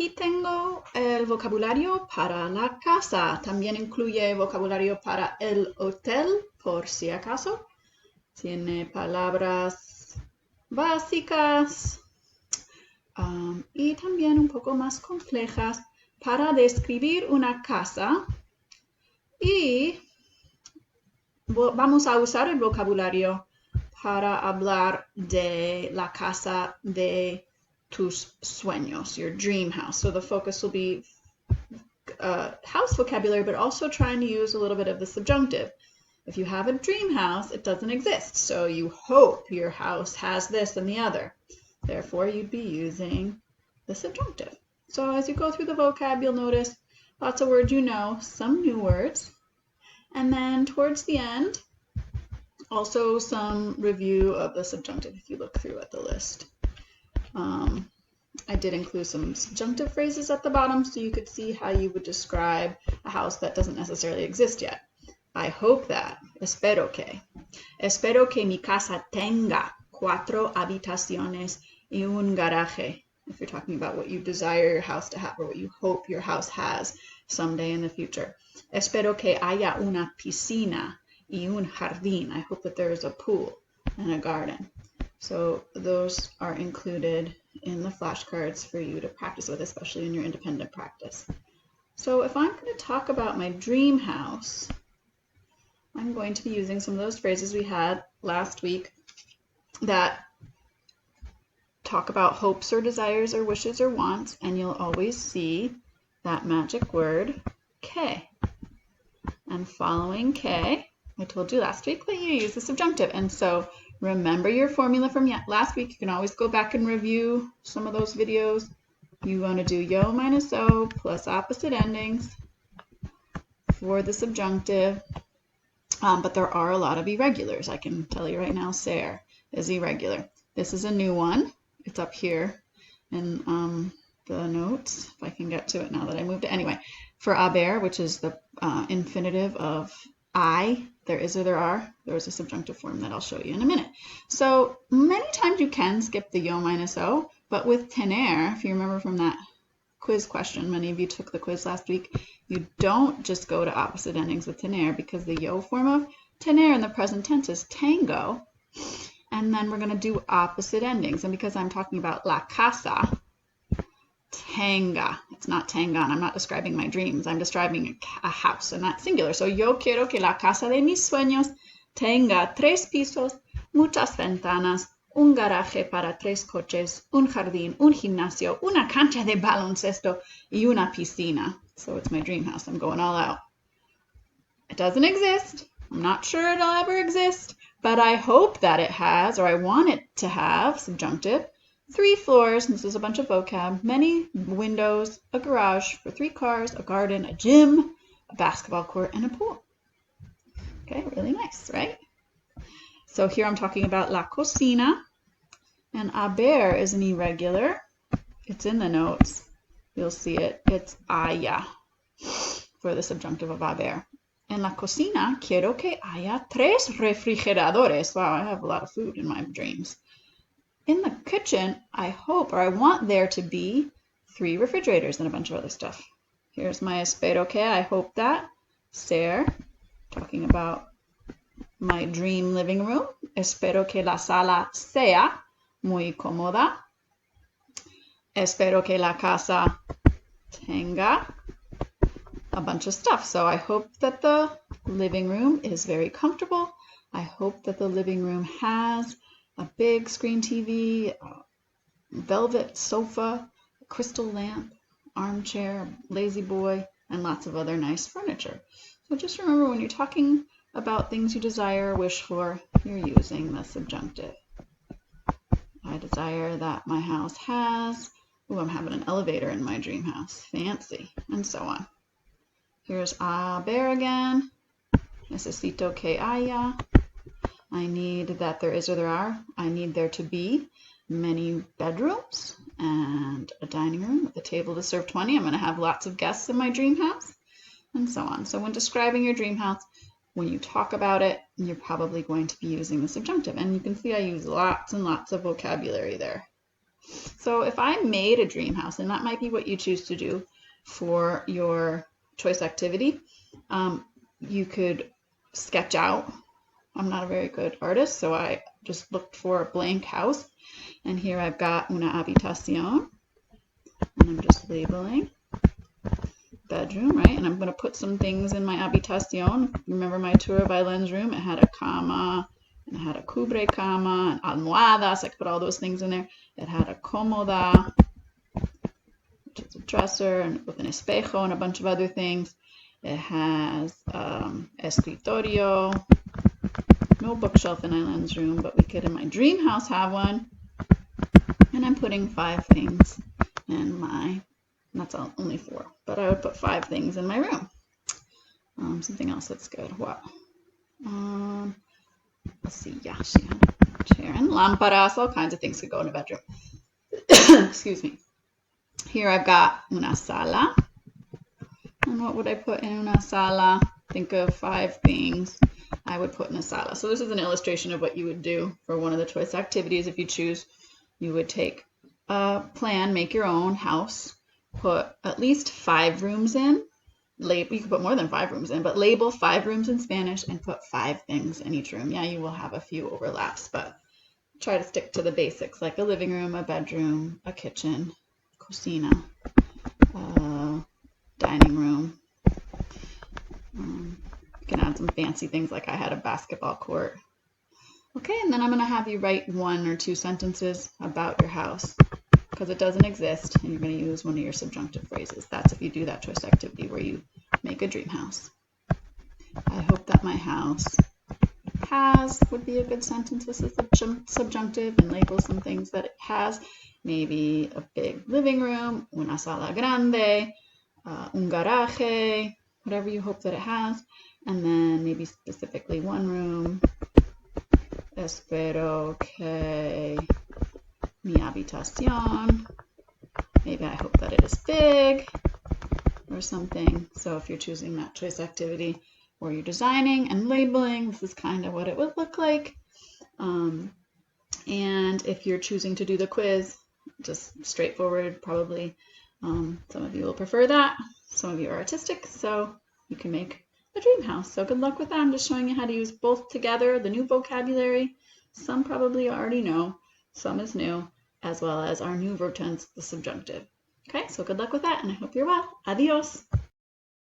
aquí tengo el vocabulario para la casa. También incluye vocabulario para el hotel, por si acaso. Tiene palabras básicas y también un poco más complejas para describir una casa. Y vamos a usar el vocabulario para hablar de la casa de tus sueños, your dream house. So the focus will be house vocabulary, but also trying to use a little bit of the subjunctive. If you have a dream house, it doesn't exist. So you hope your house has this and the other. Therefore, you'd be using the subjunctive. So as you go through the vocab, you'll notice lots of words you know, some new words. And then towards the end, also some review of the subjunctive if you look through at the list. I did include some subjunctive phrases at the bottom so you could see how you would describe a house that doesn't necessarily exist yet. I hope that. Espero que. Espero que mi casa tenga 4 habitaciones y un garaje. If you're talking about what you desire your house to have or what you hope your house has someday in the future. Espero que haya una piscina y un jardín. I hope that there is a pool and a garden. So those are included in the flashcards for you to practice with, especially in your independent practice. So if I'm going to talk about my dream house, I'm going to be using some of those phrases we had last week that talk about hopes or desires or wishes or wants, and you'll always see that magic word, que. And following que, I told you last week that you use the subjunctive. And so remember your formula from last week. You can always go back and review some of those videos. You want to do yo minus o plus opposite endings for the subjunctive. But there are a lot of irregulars. I can tell you right now, ser is irregular. This is a new one. It's up here in the notes, if I can get to it now that I moved it. Anyway, for haber, which is the infinitive of I, there is or there are, there's a subjunctive form that I'll show you in a minute. So many times you can skip the yo minus o, but with tener, if you remember from that quiz question, many of you took the quiz last week, you don't just go to opposite endings with tener because the yo form of tener in the present tense is tango, and then we're going to do opposite endings. And because I'm talking about la casa, tanga. It's not tangan. I'm not describing my dreams. I'm describing a house, and that's singular. So yo quiero que la casa de mis sueños tenga 3 pisos, muchas ventanas, un garaje para 3 coches, un jardín, un gimnasio, una cancha de baloncesto, y una piscina. So it's my dream house. I'm going all out. It doesn't exist. I'm not sure it'll ever exist, but I hope that it has, or I want it to have, subjunctive, 3 floors, and this is a bunch of vocab, many windows, a garage for 3 cars, a garden, a gym, a basketball court, and a pool. Okay, really nice, right? So here I'm talking about la cocina, and haber is an irregular. It's in the notes. You'll see it. It's haya for the subjunctive of haber. En la cocina, quiero que haya 3 refrigeradores. Wow, I have a lot of food in my dreams. In the kitchen, I hope, or I want there to be 3 refrigerators and a bunch of other stuff. Here's my espero que, I hope that. Ser, talking about my dream living room. Espero que la sala sea muy cómoda. Espero que la casa tenga a bunch of stuff. So I hope that the living room is very comfortable. I hope that the living room has a big screen TV, a velvet sofa, a crystal lamp, armchair, lazy boy, and lots of other nice furniture. So just remember when you're talking about things you desire or wish for, you're using the subjunctive. I desire that my house has, ooh, I'm having an elevator in my dream house, fancy, and so on. Here's haber again. Necesito que haya. I need that there is or there are. I need there to be many bedrooms and a dining room with a table to serve 20. I'm going to have lots of guests in my dream house, and so on. So when describing your dream house, when you talk about it, you're probably going to be using the subjunctive. And you can see I use lots and lots of vocabulary there. So if I made a dream house, and that might be what you choose to do for your choice activity, you could sketch out. I'm not a very good artist, so I just looked for a blank house. And here I've got una habitación, and I'm just labeling bedroom, right? And I'm going to put some things in my habitación. Remember my tour of Aileen's room? It had a cama, and it had a cubre cama, and almohadas. So I could put all those things in there. It had a cómoda, which is a dresser, and with an espejo and a bunch of other things. It has escritorio. No bookshelf in Aileen's room, but we could in my dream house have one. And I'm putting 5 things in my, that's only 4, but I would put 5 things in my room. Something else that's good. What? Let's see. Yeah, she had a chair and lámparas. All kinds of things could go in a bedroom. Excuse me. Here I've got una sala. And what would I put in una sala? Think of 5 things I would put in a sala. So this is an illustration of what you would do for one of the choice activities. If you choose, you would take a plan, make your own house, put at least 5 rooms in. You could put more than 5 rooms in, but label 5 rooms in Spanish and put 5 things in each room. Yeah, you will have a few overlaps, but try to stick to the basics, like a living room, a bedroom, a kitchen, cocina, dining room. You can add some fancy things like I had a basketball court. Okay, and then I'm going to have you write 1 or 2 sentences about your house because it doesn't exist, and you're going to use one of your subjunctive phrases. That's if you do that choice activity where you make a dream house. I hope that my house has would be a good sentence with a subjunctive and label some things that it has. Maybe a big living room, una sala grande, un garaje, whatever you hope that it has. And then maybe specifically 1 room. Espero que mi habitación. Maybe I hope that it is big or something. So if you're choosing that choice activity or you're designing and labeling, this is kind of what it would look like. And if you're choosing to do the quiz, just straightforward, probably some of you will prefer that. Some of you are artistic, so you can make a dream house. So good luck with that. I'm just showing you how to use both together, the new vocabulary. Some probably already know, some is new, as well as our new verb tense, the subjunctive. Okay, so good luck with that, and I hope you're well. Adios.